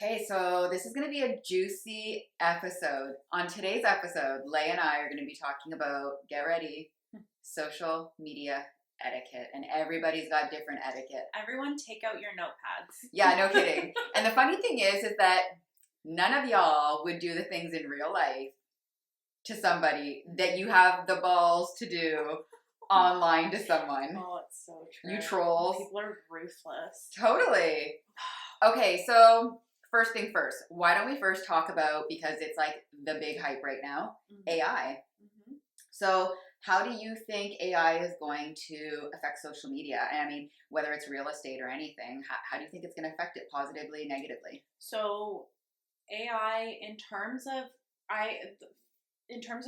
Hey, so this is going to be a juicy episode. On today's episode, Lay and I are going to be talking about, get ready, social media etiquette. And everybody's got different etiquette. Everyone take out your notepads. Yeah, no kidding. And the funny thing is that none of y'all would do the things in real life to somebody that you have the balls to do online to someone. Oh, it's so true. You trolls. People are ruthless. Totally. Okay, so first thing first, why don't we first talk about, because it's like the big hype right now, AI. Mm-hmm. So how do you think AI is going to affect social media? And I mean, whether it's real estate or anything, how do you think it's going to affect it positively, negatively? So AI, in terms of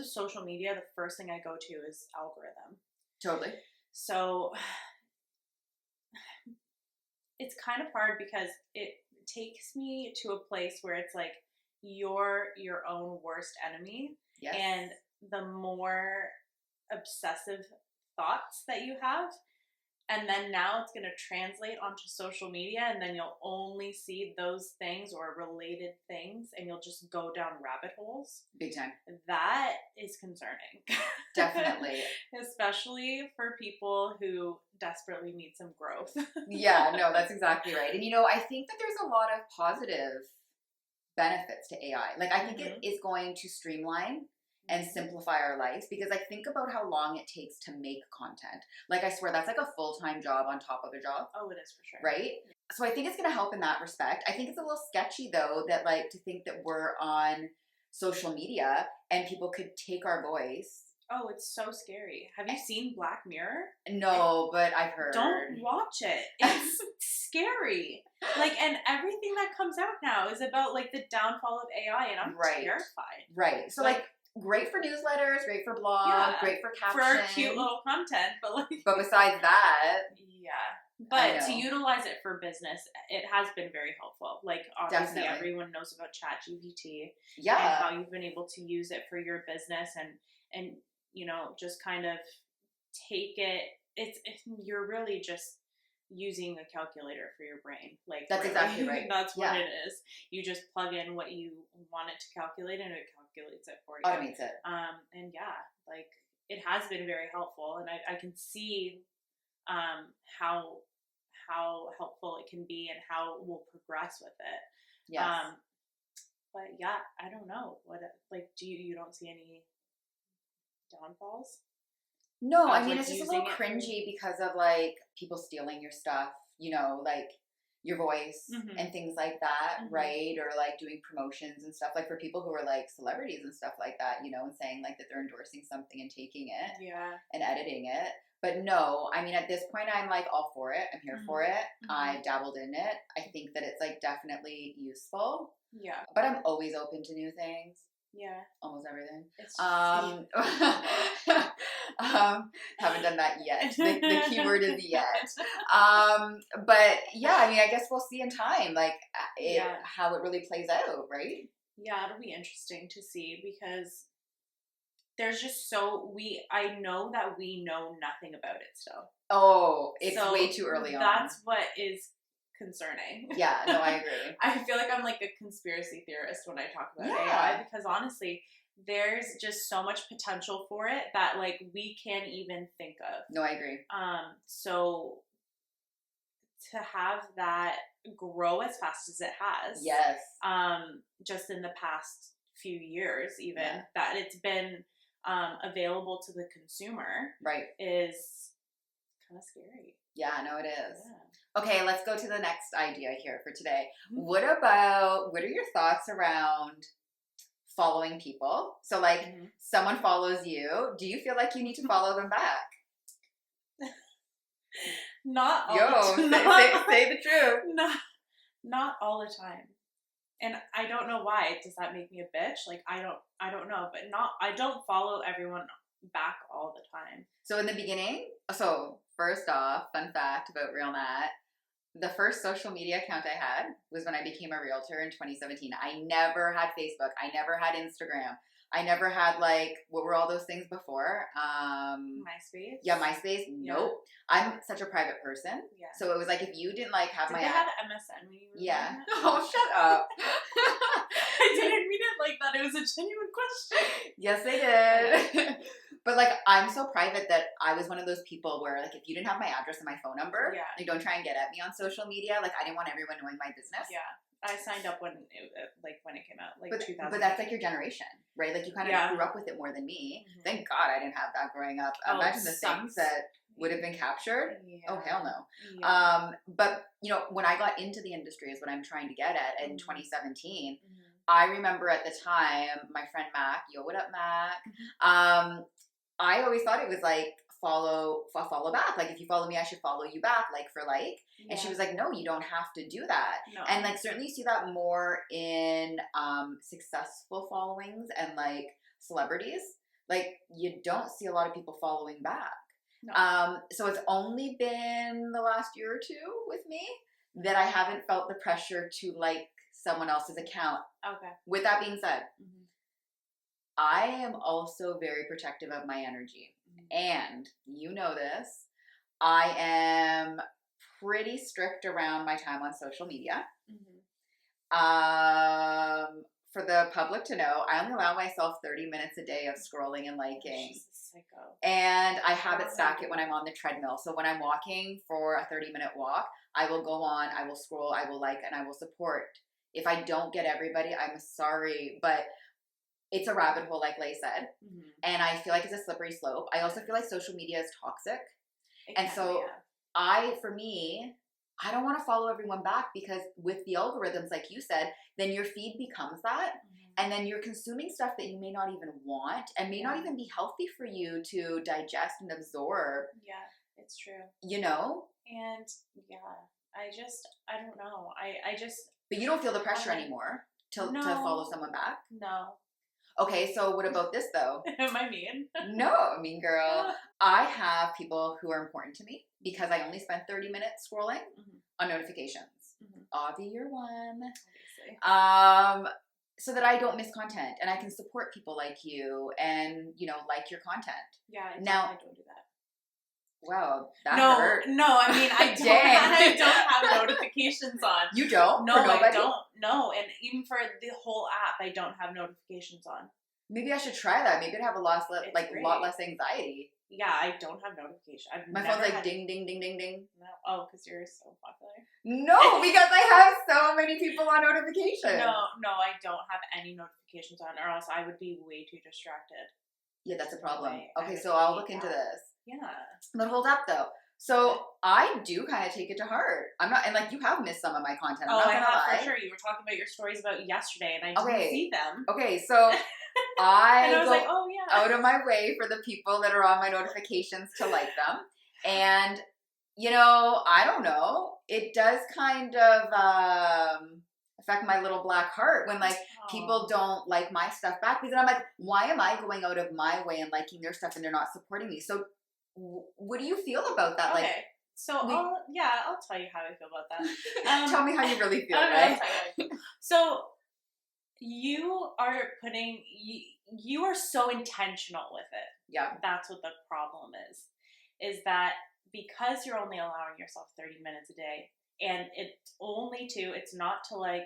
social media, the first thing I go to is algorithm. Totally. So it's kind of hard because it takes me to a place where it's like you're your own worst enemy. Yes. And the more obsessive thoughts that you have, and then now it's going to translate onto social media, and then you'll only see those things or related things, and you'll just go down rabbit holes. Big time. That is concerning. Definitely. Especially for people who desperately need some growth. Yeah, no, that's exactly right. And I think that there's a lot of positive benefits to AI. Like, I think it is going to streamline and simplify our lives, because I think about how long it takes to make content. Like, I swear that's like a full-time job on top of a job. Oh, it is for sure. Right? So I think it's going to help in that respect. I think it's a little sketchy though, that like to think that we're on social media and people could take our voice. Oh, it's so scary. Have you seen Black Mirror? No, but I've heard. Don't watch it. It's scary. Like, and everything that comes out now is about like the downfall of AI, and I'm terrified. Right. So like great for newsletters, great for blogs, great for captions. For our cute little content, but like. But besides that. Yeah. But to utilize it for business, it has been very helpful. Like, obviously, everyone knows about ChatGPT. Yeah. And how you've been able to use it for your business and just kind of take it. You're really just using a calculator for your brain. Like, that's really, exactly right. That's what it is. You just plug in what you want it to calculate, and it calculates it for you. Automates it. And yeah, like, it has been very helpful, and I can see how helpful it can be and how we'll progress with it. Yes. But yeah, I don't know what, like, you don't see any downfalls? No, I mean, it's just a little cringy because of like people stealing your stuff, like your voice and things like that, right? Or like doing promotions and stuff, like for people who are like celebrities and stuff like that, and saying like that they're endorsing something and taking it and editing it. But no, I mean, at this point, I'm like all for it. I'm here for it. I dabbled in it. I think that it's like definitely useful. Yeah. But I'm always open to new things. Yeah. Almost everything. Haven't done that yet. The key word is yet. But yeah, I mean, I guess we'll see in time, like how it really plays out, right? Yeah, it'll be interesting to see, because there's just I know that we know nothing about it still. Oh, it's way too early on. That's what is concerning. Yeah, no, I agree. I feel like I'm like a conspiracy theorist when I talk about AI, because honestly, there's just so much potential for it that like we can't even think of. No, I agree. So to have that grow as fast as it has, yes, just in the past few years, even that it's been available to the consumer, right, is kind of scary. Yeah, no, it is. Yeah. Okay, let's go to the next idea here for today. What are your thoughts around following people? So like someone follows you. Do you feel like you need to follow them back? Not all the time. Say the truth. Not all the time. And I don't know why. Does that make me a bitch? Like, I don't know. But I don't follow everyone back all the time. So in the beginning, first off, fun fact about Real Nat, The first social media account I had was when I became a realtor in 2017. I never had Facebook. I never had Instagram. I never had like, what were all those things before? MySpace. Yeah, MySpace. Yeah. Nope. I'm such a private person. Yeah. So it was like if you didn't like have Did my they have MSN when you were yeah. doing Oh, shut up. I didn't mean it like that. It was a genuine question. Yes, they did. But like, I'm so private that I was one of those people where like, if you didn't have my address and my phone number, Yeah. like, don't try and get at me on social media. Like, I didn't want everyone knowing my business. Yeah. I signed up when it came out, like 2000. But that's like your generation, right? Like you kind of grew up with it more than me. Mm-hmm. Thank God I didn't have that growing up. Imagine the things that would have been captured. Yeah. Oh hell no. Yeah. But you know, when I got into the industry is what I'm trying to get at in 2017. I remember at the time, my friend Mac, yo, what up, Mac? I always thought it was like follow back. Like if you follow me, I should follow you back, like for like. Yeah. And she was like, no, you don't have to do that. No. And like certainly you see that more in successful followings and like celebrities. Like you don't see a lot of people following back. No. So it's only been the last year or two with me that I haven't felt the pressure to like someone else's account. Okay. With that being said, I am also very protective of my energy. And you know this, I am pretty strict around my time on social media. For the public to know, I only allow myself 30 minutes a day of scrolling and liking. She's a psycho. And I habit stack it when I'm on the treadmill. So when I'm walking for a 30-minute walk, I will go on, I will scroll, I will like, and I will support. If I don't get everybody, I'm sorry, but it's a rabbit hole, like Leigh said. And I feel like it's a slippery slope. I also feel like social media is toxic. For me, I don't want to follow everyone back because with the algorithms, like you said, then your feed becomes that. And then you're consuming stuff that you may not even want and may not even be healthy for you to digest and absorb. Yeah, it's true. You know? And yeah, I don't know. But you don't feel the pressure anymore to follow someone back? No. Okay, so what about this though? Am I mean? No, mean girl. I have people who are important to me because I only spend 30 minutes scrolling on notifications. Avi, you're one. Obviously. So that I don't miss content and I can support people like you and, you know, like your content. Yeah, I don't do that. Wow, that hurt. No, I mean, I don't have notifications on. You don't? No, I don't. No, and even for the whole app, I don't have notifications on. Maybe I should try that. Maybe I'd have a lot less anxiety. Yeah, I don't have notifications. My phone's like ding, ding, ding, ding, ding. No. Oh, because you're so popular. No, because I have so many people on notifications. No, I don't have any notifications on, or else I would be way too distracted. Yeah, that's a problem. Okay, so I'll look into this. Yeah. But hold up, though. So I do kind of take it to heart. I'm not, and like you have missed some of my content. I'm not gonna lie. For sure. You were talking about your stories about yesterday, and I didn't see them. Okay, so I was go like, oh yeah, out of my way for the people that are on my notifications to like them, and you know, I don't know. It does kind of affect my little black heart when like people don't like my stuff back because I'm like, why am I going out of my way and liking their stuff and they're not supporting me? So what do you feel about that? Okay. So I'll tell you how I feel about that. Tell me how you really feel, right? So you are so intentional with it. Yeah. That's what the problem is that because you're only allowing yourself 30 minutes a day and it's not to like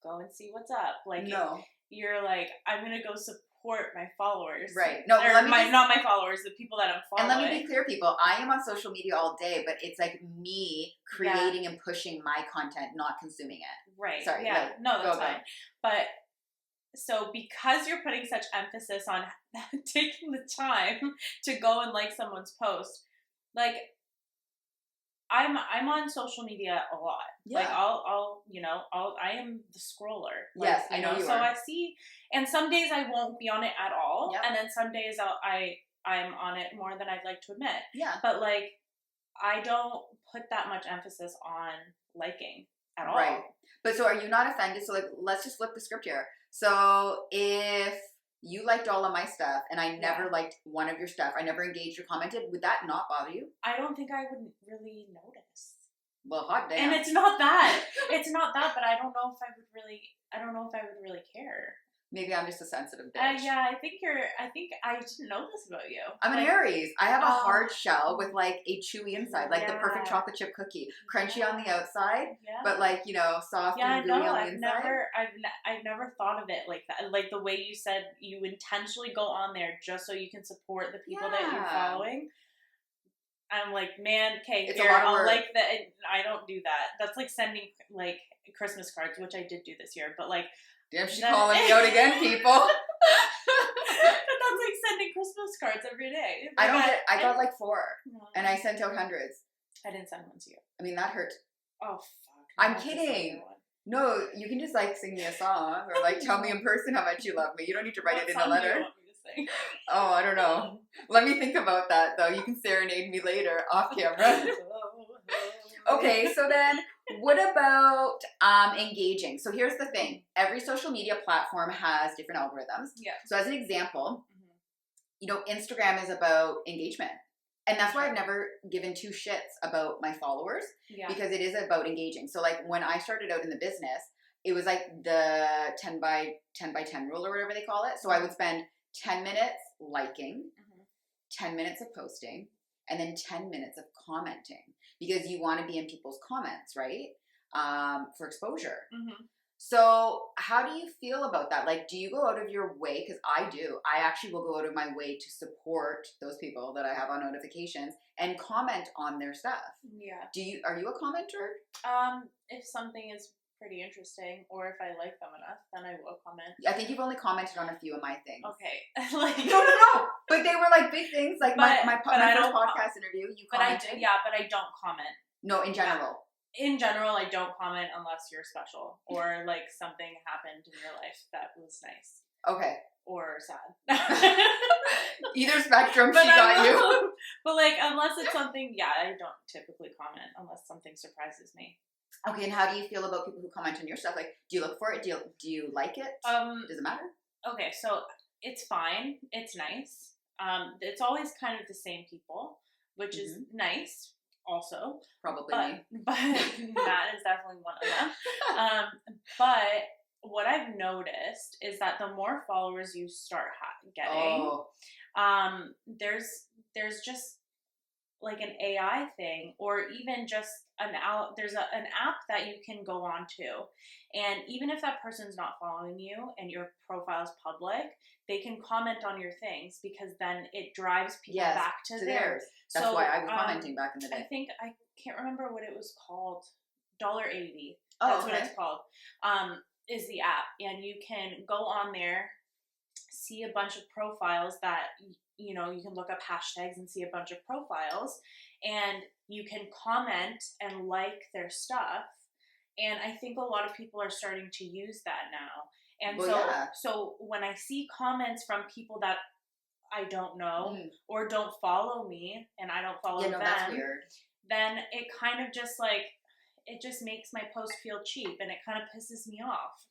go and see what's up. Like you're like, I'm going to go support my followers. Right. No, not my followers, the people that I'm following. And let me be clear, people. I am on social media all day, but it's like me creating and pushing my content, not consuming it. Right. Sorry. Yeah. No, that's fine. But so because you're putting such emphasis on taking the time to go and like someone's post, like I'm on social media a lot. Yeah. Like I am the scroller. Like, yes, I know you so are. I see, and some days I won't be on it at all, and then some days I'm on it more than I'd like to admit. Yeah. But like, I don't put that much emphasis on liking at all. Right. But so are you not offended? So like, let's just flip the script here. So if you liked all of my stuff and I never liked one of your stuff, I never engaged or commented, would that not bother you? I don't think I would really notice. Well, hot damn. And it's not that. It's not that, but I don't know if I would really care. Maybe I'm just a sensitive bitch. Yeah, I think I didn't know this about you. I'm an Aries. I have a hard shell with like a chewy inside, like the perfect chocolate chip cookie, crunchy on the outside, but like, you know, soft and gooey on the inside. I've never thought of it like that. Like the way you said you intentionally go on there just so you can support the people that you're following. I'm like, man, okay, here, I'll like that. I don't do that. That's like sending like Christmas cards, which I did do this year, but like. Damn, she's calling me out again, people. But that's like sending Christmas cards every day. Like I got like 4, and I sent out hundreds. I didn't send one to you. I mean, that hurt. Oh, fuck. I'm kidding. No, you can just like sing me a song or like tell me in person how much you love me. You don't need to write it in a letter. Do you want me to sing? Oh, I don't know. Let me think about that though. You can serenade me later off camera. Okay, so then what about engaging? So here's the thing. Every social media platform has different algorithms. Yeah. So as an example, you know, Instagram is about engagement. And that's why I've never given 2 shits about my followers because it is about engaging. So like when I started out in the business, it was like the 10 by 10 rule or whatever they call it. So I would spend 10 minutes liking, 10 minutes of posting, and then 10 minutes of commenting. Because you want to be in people's comments, right? For exposure. So how do you feel about that? Like, do you go out of your way? Because I do. I actually will go out of my way to support those people that I have on notifications and comment on their stuff. Yeah. Are you a commenter? If something is pretty interesting, or if I like them enough, then I will comment. I think you've only commented on a few of my things. Okay. Like no. But they were like big things. Like my first podcast interview, you commented. But I don't comment. No, in general. In general, I don't comment unless you're special or like something happened in your life that was nice. Okay. Or sad. Either spectrum, she got you. But like, unless it's something, I don't typically comment unless something surprises me. Okay, and how do you feel about people who comment on your stuff? Like, do you look for it? Do you like it? Does it matter? Okay, so it's fine. It's nice. It's always kind of the same people, which is nice. Also, probably me. But Matt is definitely one of them. But what I've noticed is that the more followers you start getting, there's just like an AI thing, or even just there's an app that you can go on to, and even if that person's not following you and your profile is public, they can comment on your things because then it drives people back to theirs. That's why I was commenting back in the day. I think I can't remember what it was called. $80. That's what it's called. Is the app, and you can go on there, see a bunch of profiles that you can look up hashtags and see a bunch of profiles, and you can comment and like their stuff. And I think a lot of people are starting to use that now. And so when I see comments from people that I don't know or don't follow me, and I don't follow them, that's weird. Then it kind of just like, it just makes my post feel cheap, and it kind of pisses me off.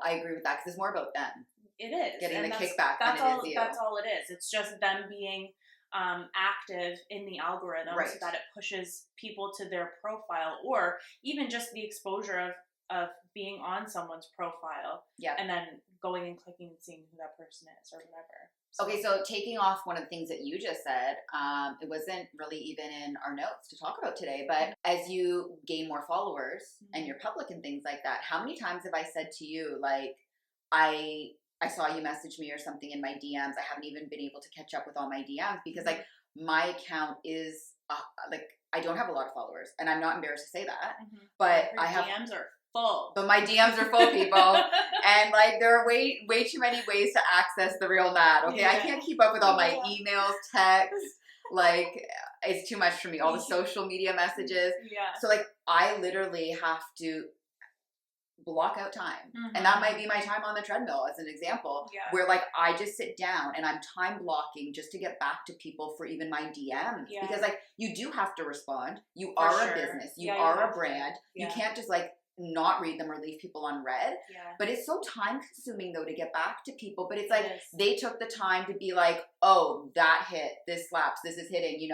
I agree with that because it's more about them. It is. Getting the kickback than it is you. That's all it is. It's just them being active in the algorithm so that it pushes people to their profile, or even just the exposure of being on someone's profile and then going and clicking and seeing who that person is or whatever. Okay, so taking off one of the things that you just said, it wasn't really even in our notes to talk about today, but as you gain more followers and you're public and things like that, how many times have I said to you, like, I saw you message me or something in my DMs. I haven't even been able to catch up with all my DMs because like my account is like, I don't have a lot of followers, and I'm not embarrassed to say that, but I have DMs are full. But my DMs are full, people. And like there are way too many ways to access the real Matt. Okay. I can't keep up with all my emails, texts. Like it's too much for me. All the social media messages. Yeah. So like I literally have to block out time. And that might be my time on the treadmill as an example, where like I just sit down and I'm time blocking just to get back to people for even my DMs because like you do have to respond. You are a business. You are a brand. You can't just like not read them or leave people unread. But it's so time consuming though to get back to people. But it's like they took the time to be like, oh, that hit, this slaps, this is hitting,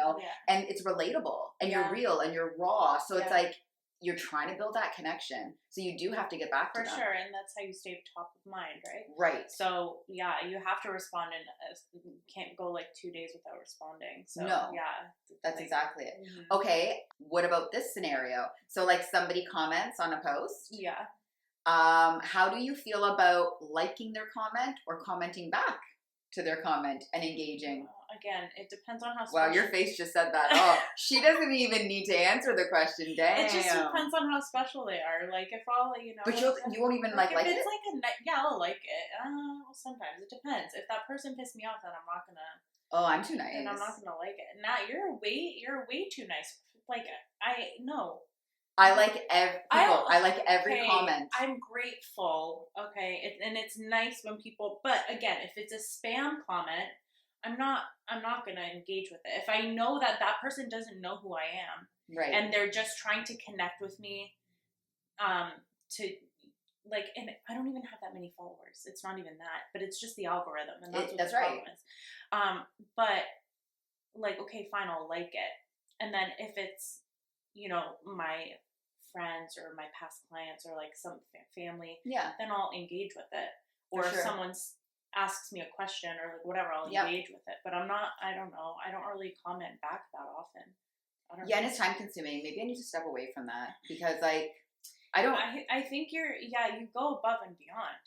and it's relatable and you're real and you're raw. So it's like you're trying to build that connection. So you do have to get back to them. For sure. And that's how you stay top of mind, right? Right. So, yeah, you have to respond you can't go like 2 days without responding. So, no. Yeah. That's like, exactly it. Mm-hmm. Okay. What about this scenario? So like somebody comments on a post. Yeah. How do you feel about liking their comment or commenting back to their comment and engaging? Again, it depends on how special. Wow, your face just said that. Oh, she doesn't even need to answer the question. Damn. It just depends on how special they are. Like, if all, But you won't even like if it? it's yeah, I'll like it. Sometimes. It depends. If that person pissed me off, then I'm not gonna. Oh, I'm too nice. And I'm not gonna like it. Nah, you're way too nice. Like, no. I like every comment. I'm grateful. Okay, and it's nice when people. But again, if it's a spam comment, I'm not gonna engage with it. If I know that person doesn't know who I am, right, and they're just trying to connect with me, to like, and I don't even have that many followers. It's not even that, but it's just the algorithm, and that's what the problem is. But like, okay, fine, I'll like it, and then if it's my friends or my past clients or like some family, then I'll engage with it. Or if someone asks me a question or like whatever, I'll engage with it. But I don't know. I don't really comment back that often. And it's time consuming. Maybe I need to step away from that because like I think you go above and beyond.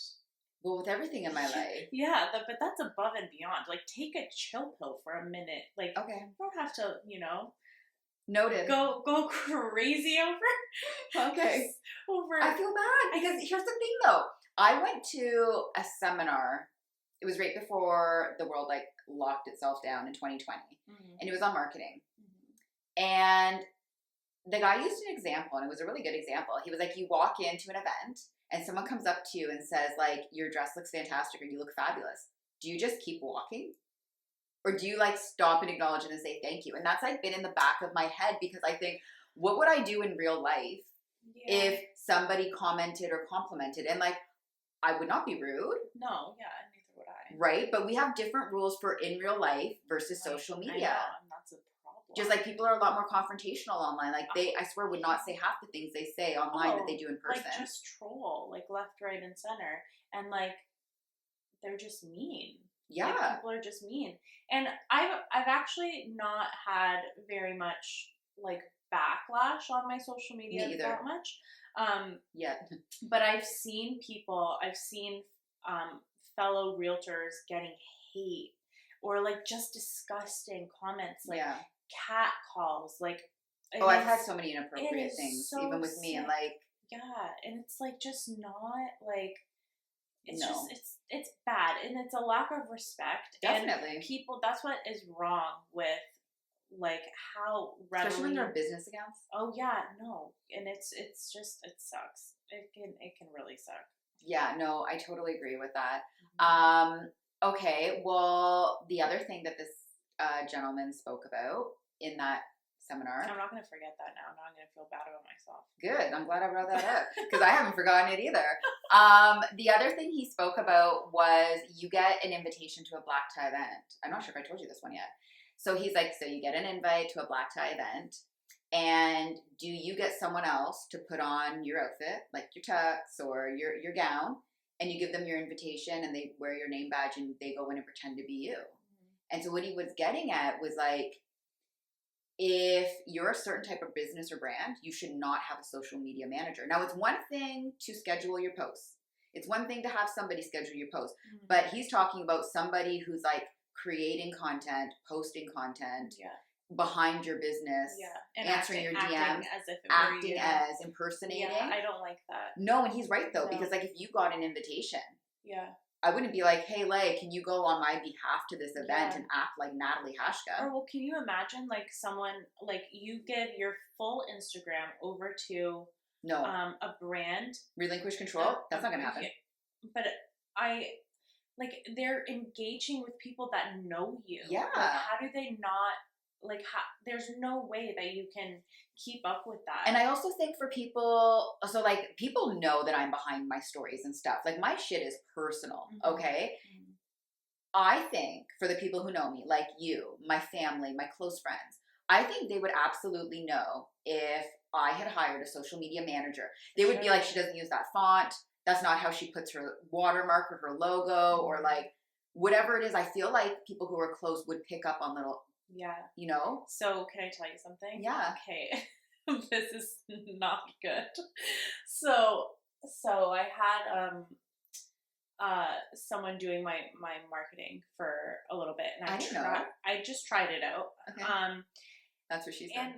Well, with everything in my life. Yeah, but that's above and beyond. Like, take a chill pill for a minute. Like, okay, you don't have to, noted. Go crazy over. Okay. I feel bad because here's the thing though. I went to a seminar. It was right before the world like locked itself down in 2020, and it was on marketing. And the guy used an example, and it was a really good example. He was like, you walk into an event, and someone comes up to you and says like, your dress looks fantastic, or you look fabulous. Do you just keep walking? Or do you like stop and acknowledge it and say thank you? And that's like been in the back of my head because I think, what would I do in real life if somebody commented or complimented? And like, I would not be rude. No, neither would I. Right? But we have different rules for in real life versus social media. I know, and that's a problem. Just like people are a lot more confrontational online. Like I swear, would not say half the things they say online that they do in person. Like just troll, like left, right, and center. And like, they're just mean. Yeah. Like, people are just mean. And I've actually not had very much like backlash on my social media that much. But I've seen fellow realtors getting hate or like just disgusting comments, like cat calls, like I've had so many inappropriate things, so even with me, and like and it's like just not like it's bad, and it's a lack of respect. Definitely, and people. That's what is wrong with like how especially when they're business accounts. Oh yeah, no, and it's just it sucks. It can really suck. Yeah, no, I totally agree with that. Okay, well, the other thing that this gentleman spoke about in that seminar. I'm not going to forget that now. Now I'm going to feel bad about myself. Good. I'm glad I brought that up because I haven't forgotten it either. The other thing he spoke about was you get an invitation to a black tie event. I'm not sure if I told you this one yet. So he's like, so you get an invite to a black tie event, and do you get someone else to put on your outfit, like your tux or your gown, and you give them your invitation and they wear your name badge and they go in and pretend to be you. And so what he was getting at was like, if you're a certain type of business or brand, you should not have a social media manager. Now, it's one thing to schedule your posts. It's one thing to have somebody schedule your posts. But he's talking about somebody who's like creating content, posting content behind your business, and answering your DMs, acting as impersonating. Yeah, I don't like that. No, and he's right though, because like if you got an invitation, I wouldn't be like, hey, Lay, can you go on my behalf to this event and act like Natalie Hashka? Or well, can you imagine like someone, like you give your full Instagram over to a brand? Relinquish control? That's not going to happen. But they're engaging with people that know you. Yeah. Like, how do they not, there's no way that you can keep up with that. And I also think for people, so like people know that I'm behind my stories and stuff. Like my shit is personal, okay? I think for the people who know me, like you, my family, my close friends, I think they would absolutely know if I had hired a social media manager, they would be like, she doesn't use that font. That's not how she puts her watermark or her logo or like whatever it is. I feel like people who are close would pick up on little, you know? So can I tell you something? Yeah. Okay. This is not good. So I had someone doing my marketing for a little bit, and I didn't know. I just tried it out. Okay. That's what she said. And